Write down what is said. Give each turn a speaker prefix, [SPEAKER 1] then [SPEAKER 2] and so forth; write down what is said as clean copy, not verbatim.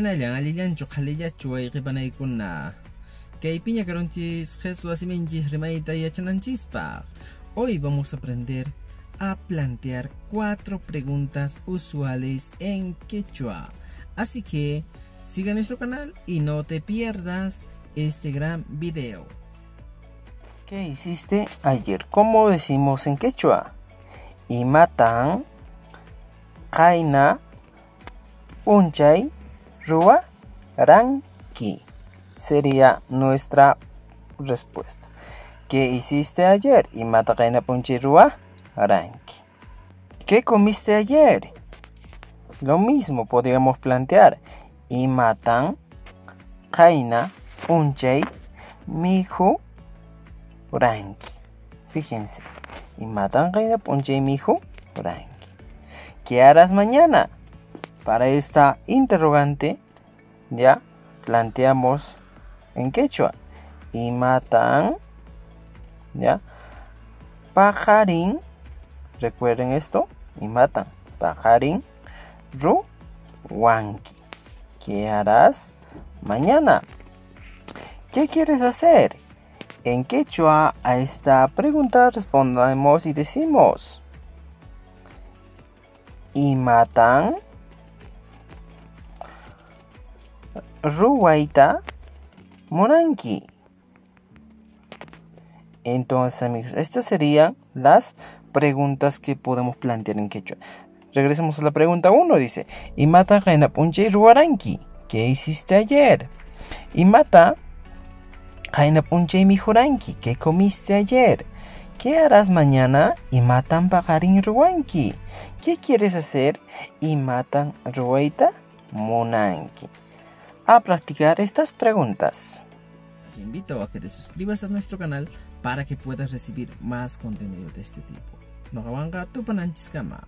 [SPEAKER 1] hinallañ allillanchu qhalillachu wayqipanaykuna. Kaypiña karunchis Jesús asiminchis rimayta yachananchispaq. Hoy vamos a aprender a plantear 4 preguntas usuales en quechua. Así que sigue nuestro canal y no te pierdas este gran video.
[SPEAKER 2] ¿Qué hiciste ayer? ¿Cómo decimos en quechua? Imatan, Jaina, Unchay, Rua, Ranki. Sería nuestra respuesta. ¿Qué hiciste ayer? Imata, Jaina, Unchay, Rua, Ranki. ¿Qué comiste ayer? Lo mismo podríamos plantear. Imatan, Jaina, Unchay, Miju, Ranki. Fíjense. Imatan, Jaina, Unchay, Miju, Ranki. ¿Qué harás mañana? Para esta interrogante ya planteamos en quechua. Imatan, ya, pajarín. Recuerden esto. Imatan, pajarín, ruwanki. ¿Qué harás mañana? ¿Qué quieres hacer? En quechua a esta pregunta respondemos y decimos Imatan, ruwaita, munanki. Entonces, amigos, estas serían las preguntas que podemos plantear en quechua. Regresemos a la pregunta 1. Dice, Imata jaina punchay ruwaranki. ¿Qué hiciste ayer? Imata jaina punchay mijuranki. ¿Qué comiste ayer? ¿Qué harás mañana? Imatan pajarin ruwanki. ¿Qué quieres hacer? Imatan ruwaita munanki. A practicar estas preguntas.
[SPEAKER 1] Te invito a que te suscribas a nuestro canal para que puedas recibir más contenido de este tipo. No tu pananchiskama.